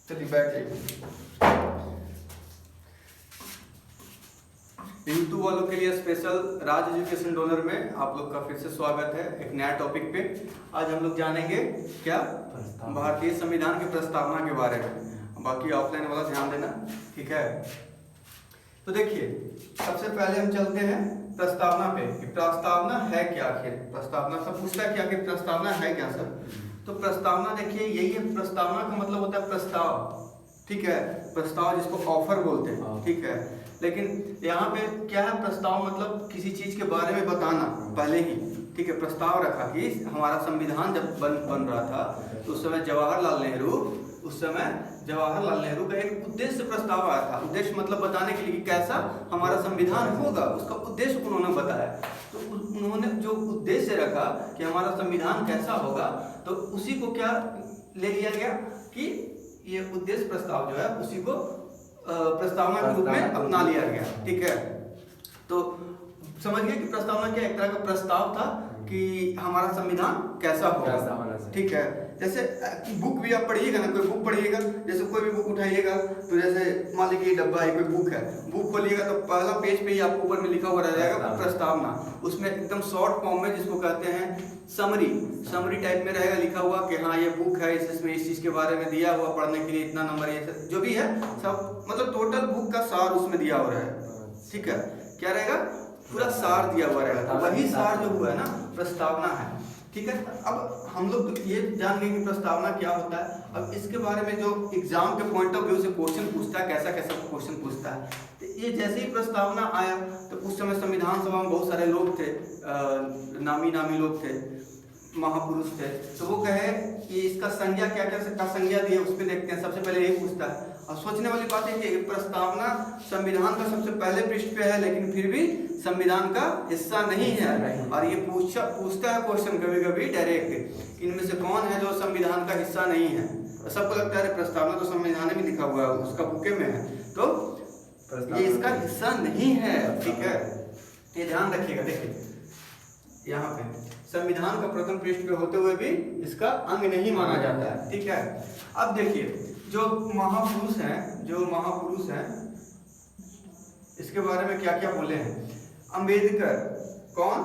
चलिए बैठ जाइए। यूट्यूब वालों के लिए स्पेशल राज एजुकेशन डोनर में आप लोग का फिर से स्वागत है एक नया टॉपिक पे। आज हम लोग जानेंगे क्या भारतीय संविधान की प्रस्तावना के बारे में। बाकी ऑफलाइन वाला ध्यान देना, ठीक है। तो देखिए सबसे पहले हम चलते हैं प्रस्तावना पे कि प्रस्तावना है क्या। आखिर प्रस्तावना सब पूछता है कि आखिर प्रस्तावना है क्या सर। तो प्रस्तावना देखिए यही है, प्रस्तावना का मतलब होता है प्रस्ताव, ठीक है। प्रस्ताव जिसको ऑफर बोलते हैं, ठीक है। लेकिन यहाँ पे क्या है, प्रस्ताव मतलब किसी चीज के बारे में बताना पहले ही, ठीक है। प्रस्ताव रखा कि हमारा संविधान जब बन रहा था तो उस समय जवाहरलाल नेहरू का एक उद्देश्य प्रस्ताव आया था। उद्देश्य मतलब बताने के लिए कि कैसा हमारा संविधान होगा, उसका उद्देश्य उन्होंने बताया। तो उन्होंने जो उद्देश्य रखा कि हमारा संविधान कैसा होगा, तो उसी को क्या ले लिया गया कि ये उद्देश्य प्रस्ताव जो है उसी को प्रस्तावना के रूप में अपना लिया गया, ठीक है। तो समझ गए कि प्रस्तावना क्या एक तरह का प्रस्ताव था कि हमारा संविधान कैसा होगा, ठीक है। जैसे बुक भी आप पढ़िएगा ना, कोई बुक पढ़िएगा, जैसे कोई भी बुक उठाइएगा तो जैसे मान लीजिए डब्बा है, कोई बुक है, बुक खोलिएगा तो पहला पेज पे ही आपको ऊपर में लिखा हुआ रह जाएगा प्रस्तावना। उसमें एकदम शॉर्ट फॉर्म में जिसको कहते हैं समरी टाइप में रहेगा लिखा हुआ कि हाँ ये बुक है, इसमें इस चीज के बारे में दिया हुआ, पढ़ने के लिए इतना नंबर, ये जो भी है सब मतलब टोटल बुक का सार उसमें दिया हुआ है, ठीक है। क्या रहेगा, पूरा सार दिया हुआ रहेगा। तो वही सार जो हुआ है ना प्रस्तावना है, ठीक है। अब हम लोग तो ये जान गए कि प्रस्तावना क्या होता है। अब इसके बारे में जो एग्जाम के पॉइंट ऑफ व्यू से क्वेश्चन पूछता है, कैसा कैसा क्वेश्चन पूछता है। तो ये जैसे ही प्रस्तावना आया तो उस समय संविधान सभा में बहुत सारे लोग थे, नामी लोग थे, महापुरुष थे। तो वो कहे कि इसका संज्ञा क्या क्या संज्ञा दी है, उस पर देखते हैं। सबसे पहले यही पूछता है। और सोचने वाली बात है कि प्रस्तावना संविधान का सबसे पहले पृष्ठ पे है, लेकिन फिर भी संविधान का हिस्सा नहीं है। और ये पूछता है क्वेश्चन कभी कभी डायरेक्ट, इनमें से कौन है जो संविधान का हिस्सा नहीं है। सबको लगता है प्रस्तावना तो संविधान में लिखा हुआ है, उसका बुके में है, तो ये इसका हिस्सा नहीं है, ठीक है। ये ध्यान रखिएगा। देखिए यहाँ पे संविधान का प्रथम पृष्ठ पे होते हुए भी इसका अंग नहीं माना जाता है, ठीक है। अब देखिए जो महापुरुष हैं इसके बारे में क्या क्या बोले हैं। अम्बेडकर, कौन,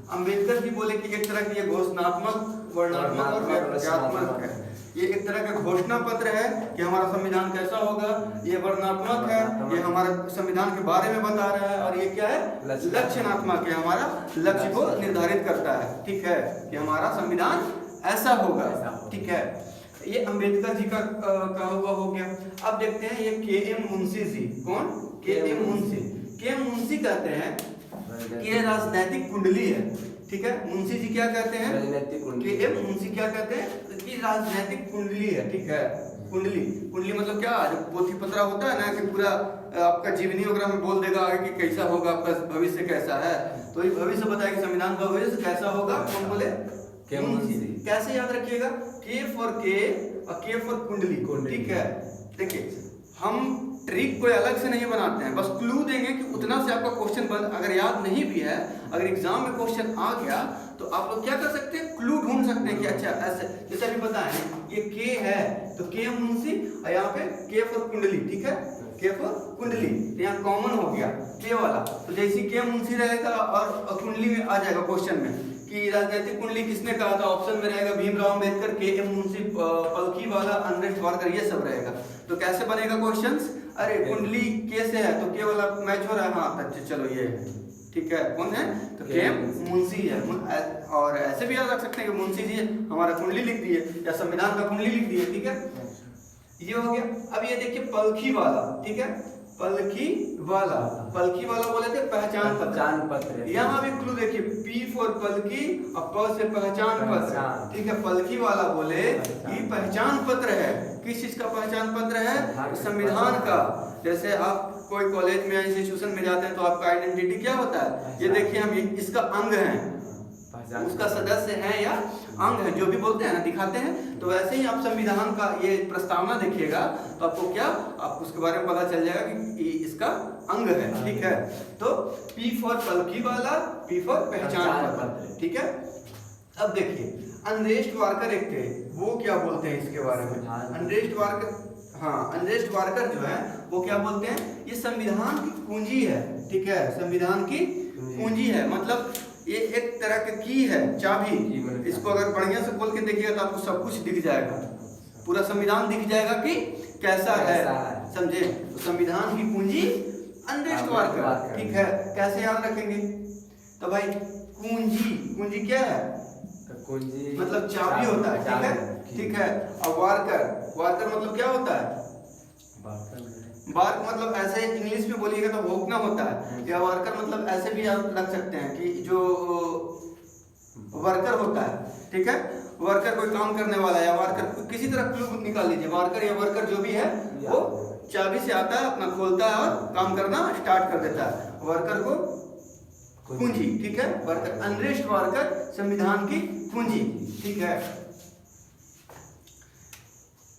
अम्बेडकर जी बोले कि एक तरह की ये घोषणात्मक, वर्णनात्मक और व्याख्यात्मक है। ये एक तरह का घोषणा पत्र है कि हमारा संविधान कैसा होगा, ये वर्णनात्मक है, ये हमारा संविधान के बारे में बता रहा है, और ये क्या है, लक्ष्यात्मक है, हमारा लक्ष्य को निर्धारित करता है, ठीक है, कि हमारा संविधान ऐसा होगा, ठीक है। ये अम्बेडकर जी का कहा हुआ हो गया। अब देखते हैं ये के.एम. मुंशी जी, कौन, के.एम. मुंशी कहते हैं कि ये राजनैतिक कुंडली है, ठीक है। मुंशी जी क्या कहते हैं, के.एम. मुंशी क्या कहते हैं कि राजनैतिक कुंडली है, ठीक है। कुंडली मतलब क्या, जो पोथी पत्रा होता है ना कि पूरा आपका जीवनी वगैरह में बोल देगा आगे कि कैसा होगा आपका भविष्य कैसा है। तो ये भविष्य बताएगा संविधान का भविष्य कैसा होगा, कौन बोले, मुंशी। कैसे याद रखिएगा, के फॉर कुंडली, ठीक है। देखिए हम ट्रिक कोई अलग से नहीं बनाते हैं, बस क्लू देंगे कि उतना से आपका क्वेश्चन बन, अगर याद नहीं भी है, अगर एग्जाम में क्वेश्चन आ गया तो आप लोग क्या कर सकते हैं, क्लू ढूंढ सकते हैं कि अच्छा ऐसे। जैसे अभी बताएं ये के है तो के मुंशी, और यहाँ पे के फॉर कुंडली, ठीक है, के फॉर कुंडली। तो यहाँ कॉमन हो गया के वाला। तो जैसे के मुंशी रहेगा और कुंडली में आ जाएगा क्वेश्चन में कि राजनीतिक कुंडली किसने कहा था, ऑप्शन में रहेगा भीमराव अम्बेडकर, के.एम. मुंशी, पलकी वाला, अनरेस्ट वारकर, ये सब रहेगा। तो कैसे बनेगा क्वेश्चंस, अरे कुंडली के से है तो के वाला मैच हो रहा है, हाँ अच्छा चलो ये है, ठीक है। कौन है, तो के.एम. मुंशी है। और ऐसे भी याद रख सकते हैं कि मुंशी जी हमारा कुंडली लिख दिए या संविधान का कुंडली लिख दिए, ठीक है। ये हो गया। अब ये देखिए पलकी वाला, ठीक है, पलकी वाला बोले थे पहचान पत्र। यहाँ भी क्लू देखिए, पी फॉर पलकी और प से पहचान पत्र, ठीक है। पलकी वाला बोले कि पहचान पत्र है। किस चीज का पहचान पत्र है, संविधान का। जैसे आप कोई कॉलेज में या इंस्टीट्यूशन में जाते हैं तो आपका आइडेंटिटी क्या होता है, ये देखिए हम इसका अंग है, उसका सदस्य है या अंग है, जो भी बोलते हैं ना दिखाते हैं। तो वैसे ही आप संविधान का ये प्रस्तावना देखिएगा तो आपको क्या, आपको उसके बारे में पता चल जाएगा कि इसका अंग है, ठीक है। तो पी फॉर पलकी वाला, पी फॉर पहचान पत्र, ठीक है। अब देखिए अनरेस्ट वर्कर एक थे, वो क्या बोलते हैं इसके बारे में, अनरेस्ट वर्कर, हाँ अनरेस्ट वर्कर जो है वो क्या बोलते हैं, ये संविधान की कुंजी है, ठीक है, संविधान की कुंजी है, मतलब ये एक तरह की है, चाबी। इसको अगर बढ़िया से खोल के देखिएगा तो आपको सब कुछ दिख जाएगा, पूरा संविधान दिख जाएगा कि कैसा है, समझे। तो संविधान की कुंजी अनरेस्ट वर्कर, ठीक है। कैसे याद रखेंगे, तो भाई कुंजी, कुंजी क्या है, कुंजी मतलब चाबी होता है, ठीक है, ठीक है। और वर्कर, वर्कर मतलब क्या होता है, वर्क मतलब ऐसे इंग्लिश में बोलिएगा तो भोगना होता है, या वर्कर मतलब ऐसे भी आप रख सकते हैं कि जो वर्कर होता है, ठीक है, वर्कर कोई काम करने वाला है, या वर्कर किसी तरह क्लू निकाल लीजिए, वर्कर या वर्कर जो भी है वो चाबी से आता है, अपना खोलता है और काम करना स्टार्ट कर देता है, वर्कर को कुंजी, ठीक है, वर्कर, अनरेस्ट वर्कर संविधान की कुंजी, ठीक है।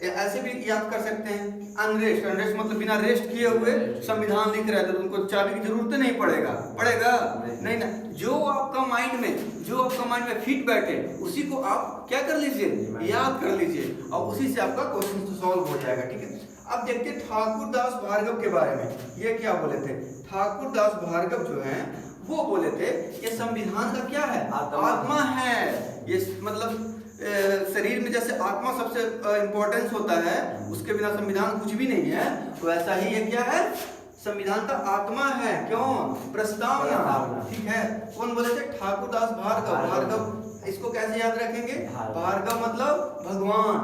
ऐसे भी याद कर सकते हैं अनरेस्ट, अनरेस्ट मतलब बिना रेस्ट किए हुए संविधान लिख रहे हैं तो उनको चाबी की जरूरत नहीं पड़ेगा, पड़ेगा नहीं ना, जो आपका माइंड में फिट बैठे उसी को आप क्या कर लीजिए, याद कर लीजिए, और उसी से आपका क्वेश्चन सॉल्व हो जाएगा, ठीक है। अब देखते हैं ठाकुर दास भार्गव के बारे में, ये क्या बोले थे, ठाकुर दास भार्गव जो है वो बोले थे ये संविधान का क्या है, आत्मा है, ये मतलब शरीर में जैसे आत्मा सबसे इंपॉर्टेंस होता है, उसके बिना संविधान कुछ भी नहीं है, तो ऐसा ही ये क्या है, संविधान का आत्मा है, क्यों, प्रस्तावना, ठीक है। कौन बोले थे, ठाकुर दास भार्गव, भार्गव इसको कैसे याद रखेंगे, भार्गव मतलब भगवान,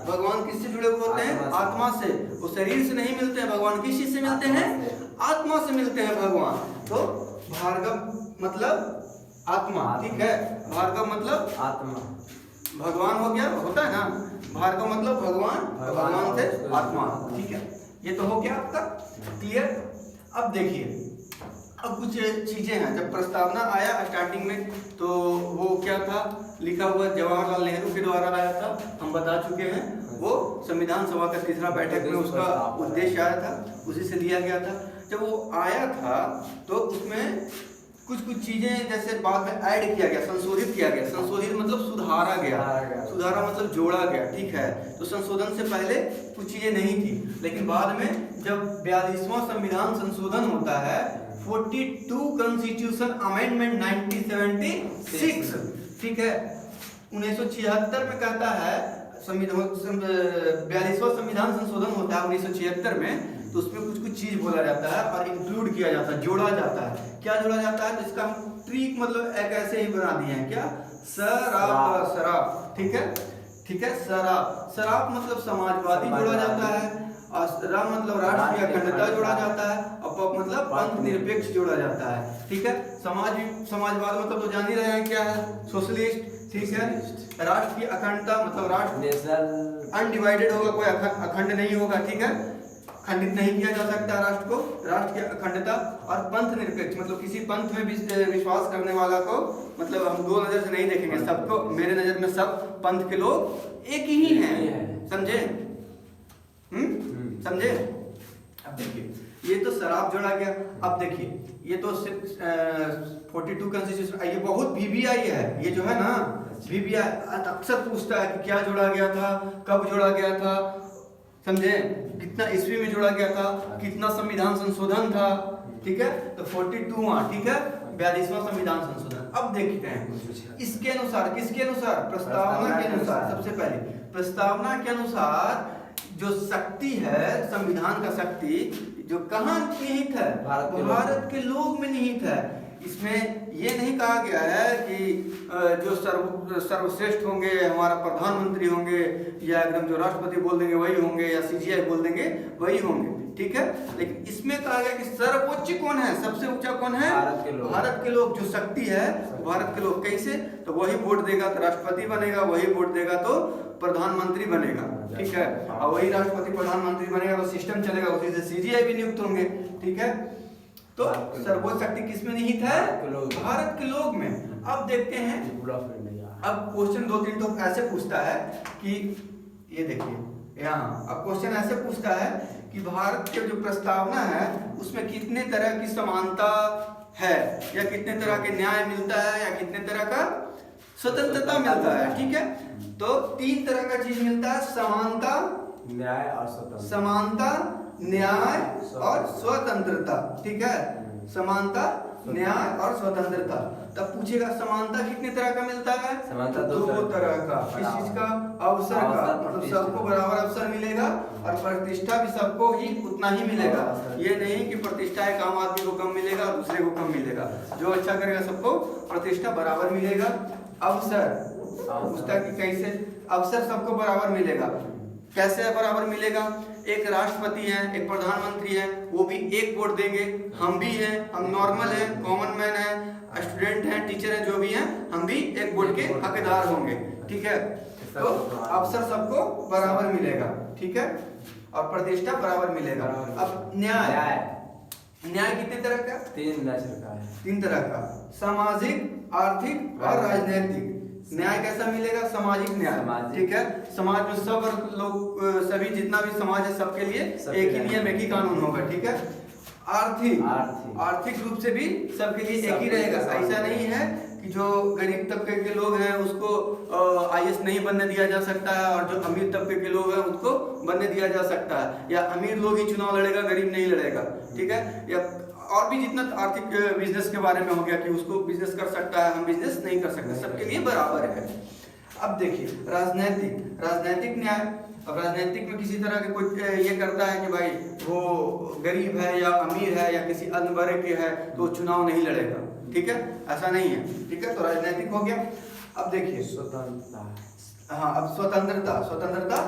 भगवान किससे जुड़े हुए होते हैं, आत्मा से, वो शरीर से नहीं मिलते हैं, भगवान किस चीज से मिलते हैं, आत्मा से मिलते हैं भगवान, तो भार्गव मतलब आत्मा, ठीक है, भार्गव मतलब आत्मा, भगवान हो गया, होता है ना, भार्गव मतलब भगवान, भगवान से आत्मा, ठीक है। ये तो हो गया आपका क्लियर। अब देखिए अब कुछ चीजें हैं, जब प्रस्तावना आया स्टार्टिंग में तो वो क्या था, लिखा हुआ जवाहरलाल नेहरू के द्वारा आया था, हम बता चुके हैं, वो संविधान सभा का तीसरा बैठक में उसका उद्देश्य आया था, उसी से लिया गया था। जब वो आया था तो उसमें कुछ चीजें जैसे बाद में ऐड किया गया, संशोधित किया गया, संशोधित मतलब सुधारा गया, सुधारा मतलब जोड़ा गया, ठीक है। तो संशोधन से पहले कुछ चीजें नहीं थी, लेकिन बाद में जब 42वां संविधान संशोधन होता है, 42 कॉन्स्टिट्यूशन अमेंडमेंट 1976, ठीक है, 1976 में कहता है, 42वां संविधान संशोधन होता है 1976 में, तो उसमें कुछ चीज बोला जाता है और इंक्लूड किया जाता है, जोड़ा जाता है। क्या जोड़ा जाता है, तो इसका हम ट्रिक मतलब एक ऐसे ही बना दिए हैं, क्या, सराप, सराप, ठीक है, ठीक है, सराप, सराप मतलब समाजवादी जोड़ा जाता है, और राम मतलब राष्ट्र की अखंडता जोड़ा जाता है, और पप मतलब पंथ निरपेक्ष जोड़ा जाता है, ठीक है। समाजवाद मतलब तो जान ही रहे हैं क्या है, सोशलिस्ट, ठीक है। राष्ट्र की अखंडता मतलब राष्ट्र अनडिवाइडेड होगा, कोई अखंड नहीं होगा, ठीक है, खंडित नहीं किया जा सकता राष्ट्र को, राष्ट्र की अखंडता, और पंथ निरपेक्ष मतलब किसी पंथ में विश्वास करने वाला को मतलब हम दो नजर से नहीं देखेंगे, सबको, मेरे नजर में सब पंथ के लोग एक ही हैं, समझे, समझे। अब देखिए ये तो शराब जोड़ा गया। अब देखिए ये तो 42 कॉन्स्टिट्यूशन, ये बहुत VVI है, ये जो है ना VVI अक्सर पूछता है कि क्या जोड़ा गया था, कब जोड़ा गया था, समझे, कितना ईस्वी में जोड़ा गया था, कितना संविधान संशोधन था, ठीक है। तो 42वां, ठीक है, 42वां संविधान संशोधन। अब देखते हैं इसके अनुसार, किसके अनुसार, प्रस्तावना के अनुसार, सबसे पहले प्रस्तावना के अनुसार जो शक्ति है, संविधान का शक्ति जो कहाँ निहित है, भारत के लोग में निहित है। इसमें ये नहीं कहा गया है कि जो सर्वश्रेष्ठ होंगे हमारा प्रधानमंत्री होंगे, या एकदम जो राष्ट्रपति बोल देंगे वही होंगे, या CGI बोल देंगे वही होंगे, ठीक है। लेकिन इसमें कहा गया कि सर्वोच्च कौन है, सबसे ऊंचा कौन है, भारत के लोग, जो शक्ति है भारत के लोग। कैसे, तो वही वोट देगा तो राष्ट्रपति बनेगा, वही वोट देगा तो प्रधानमंत्री बनेगा, ठीक है, और वही राष्ट्रपति प्रधानमंत्री बनेगा तो सिस्टम चलेगा, उसी से CGI भी नियुक्त होंगे, ठीक है। तो सर्वोच्च शक्ति किसमें निहित है, भारत के लोग में। अब देखते हैं, अब क्वेश्चन 2-3 तो ऐसे पूछता है कि ये देखिए यहाँ, अब क्वेश्चन ऐसे पूछता है कि भारत के जो प्रस्तावना है उसमें कितने तरह की समानता है, या कितने तरह के न्याय मिलता है, या कितने तरह का स्वतंत्रता मिलता है, ठीक है। तो 3 तरह का चीज मिलता है, समानता, न्याय और स्वतंत्रता। समानता, न्याय और स्वतंत्रता, ठीक है। समानता, न्याय और स्वतंत्रता। तब पूछेगा समानता कितने तरह का मिलता है? समानता 2 तरह का। किस चीज का? अवसर का, मतलब सबको बराबर अवसर मिलेगा और प्रतिष्ठा भी सबको ही उतना ही मिलेगा। ये नहीं कि प्रतिष्ठा एक आम आदमी को कम मिलेगा और दूसरे को कम मिलेगा। जो अच्छा करेगा सबको प्रतिष्ठा बराबर मिलेगा। अवसर पूछता कि कैसे? अवसर सबको बराबर मिलेगा। कैसे बराबर मिलेगा? एक राष्ट्रपति है, एक प्रधानमंत्री है, वो भी एक वोट देंगे। हम भी हैं, हम नॉर्मल हैं, कॉमन मैन हैं, स्टूडेंट हैं, टीचर हैं, जो भी हैं, हम भी एक वोट के हकदार होंगे, ठीक है। तो अवसर सबको बराबर मिलेगा, ठीक है, और प्रतिष्ठा बराबर मिलेगा। अब न्याय, न्याय कितने तरह का? 3 तरह का, सामाजिक, आर्थिक और राजनीतिक। न्याय कैसा मिलेगा? सामाजिक न्याय, ठीक है। समाज में सब लोग, सभी जितना भी समाज है सबके लिए एक ही नियम, एक ही कानून होगा, ठीक है। आर्थिक, आर्थिक रूप से भी सबके लिए एक ही रहेगा। ऐसा नहीं है कि जो गरीब तबके के लोग हैं उसको IAS नहीं बनने दिया जा सकता है और जो अमीर तबके के लोग हैं उसको बनने दिया जा सकता है, या अमीर लोग ही चुनाव लड़ेगा, गरीब नहीं लड़ेगा, ठीक है। या और भी जितना आर्थिक बिजनेस के बारे में हो गया कि उसको बिजनेस कर सकता है, हम बिजनेस नहीं कर सकते, सबके लिए बराबर है। अब देखिए राजनीतिक, राजनीतिक न्याय। अब राजनीतिक में किसी तरह के कोई ये करता है कि भाई वो गरीब है या अमीर है या किसी अन्य वर्ग के है तो चुनाव नहीं लड़ेगा, ठीक है, ऐसा नहीं है, ठीक है। तो राजनीतिक हो गया। अब देखिए स्वतंत्रता, हाँ, अब स्वतंत्रता, स्वतंत्रता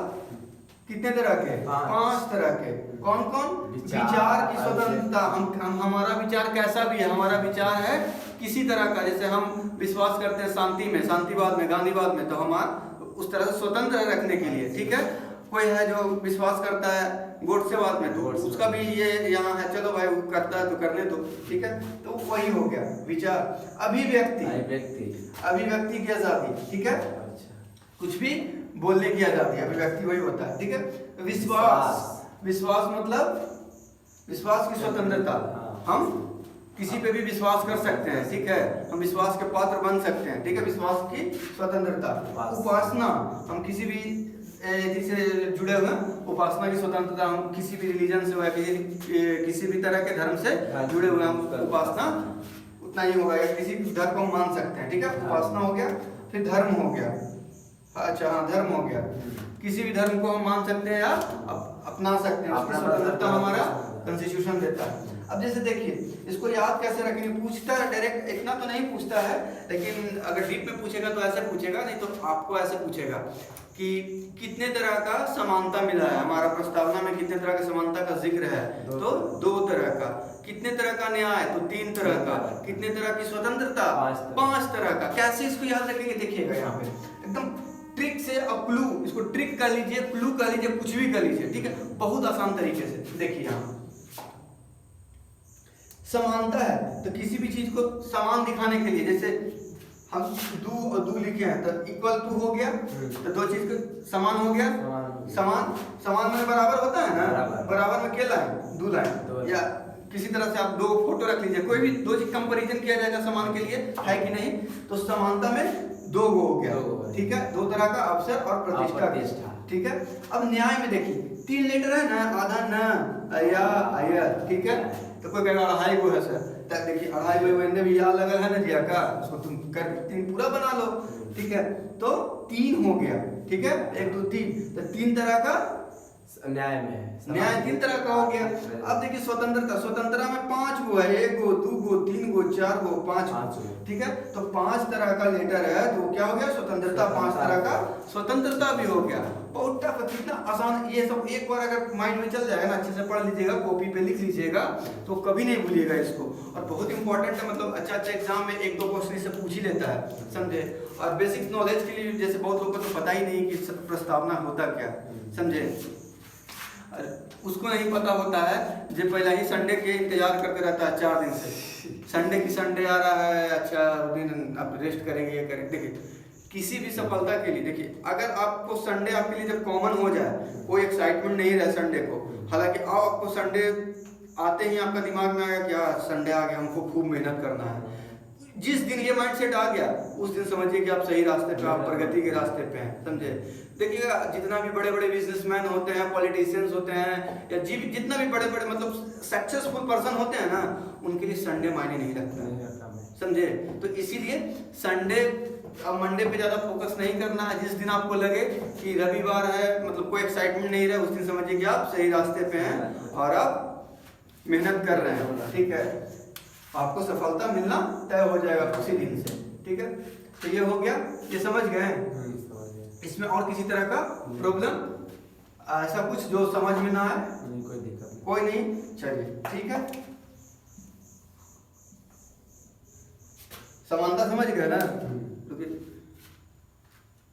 कितने तरह के? 5 तरह के। कौन कौन? विचार की स्वतंत्रता, हम हमारा विचार कैसा भी है, हमारा विचार है किसी तरह का, जैसे हम विश्वास करते हैं शांति में, शांतिवाद में, गांधीवाद में, तो हमारा उस तरह से स्वतंत्र रखने के लिए, ठीक है। कोई है जो विश्वास करता है गोडसेवाद में, तो उसका भी ये यहाँ है, चलो भाई वो करता है तो करने दो, ठीक है। तो वही हो गया विचार। अभिव्यक्ति, अभिव्यक्ति की आजादी, ठीक है, कुछ भी बोलने की आजादी, अभिव्यक्ति वही होता है, ठीक है। विश्वास, विश्वास मतलब विश्वास की स्वतंत्रता, हम किसी पे भी विश्वास कर सकते हैं, ठीक है, हम विश्वास के पात्र बन सकते हैं, ठीक है, विश्वास की स्वतंत्रता। उपासना, हम किसी भी जिससे जुड़े हुए हैं, उपासना की स्वतंत्रता, हम किसी भी रिलीजन से या किसी भी तरह के धर्म से जुड़े हुए हैं, उपासना उतना ही होगा, या किसी धर्म को मान सकते हैं, ठीक है, उपासना हो गया। फिर धर्म हो गया, अच्छा हाँ, धर्म हो गया, किसी भी धर्म को हम मान सकते हैं या अपना सकते हैं, उसकी स्वतंत्रता हमारा कॉन्स्टिट्यूशन देता है। अब जैसे देखिए इसको याद कैसे रखेंगे, पूछता है डायरेक्ट, इतना तो नहीं पूछता है, लेकिन अगर डीप में पूछेगा तो ऐसे पूछेगा, नहीं तो आपको ऐसे पूछेगा कि कितने तरह का समानता मिला है, हमारा प्रस्तावना में कितने तरह की समानता का जिक्र है, तो 2 तरह का। कितने तरह का न्याय, तो 3 तरह का। कितने तरह की स्वतंत्रता, 5 तरह का। कैसे इसको याद रखेंगे देखिएगा यहाँ पे एकदम ट्रिक से, अब क्लू, इसको ट्रिक कर लीजिए, क्लू कर लीजिए, कुछ भी कर लीजिए, ठीक है, बहुत आसान तरीके से। देखिए यहाँ समानता है तो किसी भी चीज को समान दिखाने के लिए, जैसे हम दू और दू लिखे हैं तो इक्वल टू हो गया, तो 2 चीज को समान हो गया, समान, समान में बराबर होता है ना, बराबर में क्या लाइन? 2 लाइन। या किसी तरह से आप 2 फोटो रख लीजिए, कोई भी 2 चीज कंपैरिजन किया जाएगा समान के लिए, है कि नहीं, तो समानता में 2 हो गया, ठीक है, 2 तरह का अवसर और प्रतिष्ठा, ठीक है। अब न्याय में देखिए 3 लेटर है ना, आधा न या आया, ठीक है, तो कोई कहेगा 2.5 गो है सर, तब देखिए 2.5 गो इनमें भी या लगल है ना जिया का, उसको तुम कर 3 पूरा बना लो, ठीक है, तो 3 हो गया, ठीक है, 1 2 3, तो 3 तरह का न्याय में, न्याय 3 तरह का हो गया। अब देखिए स्वतंत्रता, स्वतंत्रता में 5 गो है, 1 गो 2 गो 3 गो 4 गो 5 गो, ठीक है, तो 5 तरह का लेटर है, तो क्या हो गया स्वतंत्रता, 5 तरह का स्वतंत्रता भी हो गया। बहुत टफ, कितना आसान, ये सब एक बार अगर माइंड में चल जाएगा ना, अच्छे से पढ़ लीजिएगा, कॉपी पे लिख लीजिएगा, तो कभी नहीं भूलिएगा इसको, और बहुत इंपॉर्टेंट है, मतलब अच्छा एग्जाम में 1-2 क्वेश्चन से पूछ ही लेता है, समझे। और बेसिक नॉलेज के लिए जैसे बहुत लोगों को तो पता ही नहीं कि प्रस्तावना होता क्या, समझे, उसको नहीं पता होता है, जो पहले ही संडे के इंतजार करते रहता है 4 दिन से, संडे की संडे आ रहा है, अच्छा दिन अब रेस्ट करेंगे, ये करेंगे। देखिए किसी भी सफलता के लिए, देखिए अगर आपको संडे आपके लिए जब कॉमन हो जाए, कोई एक्साइटमेंट नहीं रहे संडे को, हालांकि आओ आपको संडे आते ही आपका दिमाग में आएगा क्या संडे आ गया, हमको खूब मेहनत करना है, जिस दिन ये माइंडसेट आ गया उस दिन समझिए कि आप सही रास्ते पे, आप प्रगति के रास्ते पे हैं, समझे। देखिएगा जितना भी बड़े बड़े बिजनेसमैन होते हैं, पॉलिटिशियंस होते हैं, या जितना भी बड़े बड़े मतलब सक्सेसफुल पर्सन होते हैं ना, उनके लिए संडे मायने नहीं रखता है, समझे। तो इसीलिए संडे अब मंडे पे ज्यादा फोकस नहीं करना है। जिस दिन आपको लगे कि रविवार है, मतलब कोई एक्साइटमेंट नहीं रहा, उस दिन समझिए कि आप सही रास्ते पे हैं और आप मेहनत कर रहे हैं, ठीक है। आपको सफलता मिलना तय हो जाएगा उसी दिन से, ठीक है। तो ये हो गया, ये समझ गए। इसमें और किसी तरह का प्रॉब्लम ऐसा कुछ जो समझ में ना आए? कोई दिक्कत कोई नहीं, चलिए ठीक है। समानता समझ गए ना?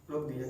रोक दीजिए।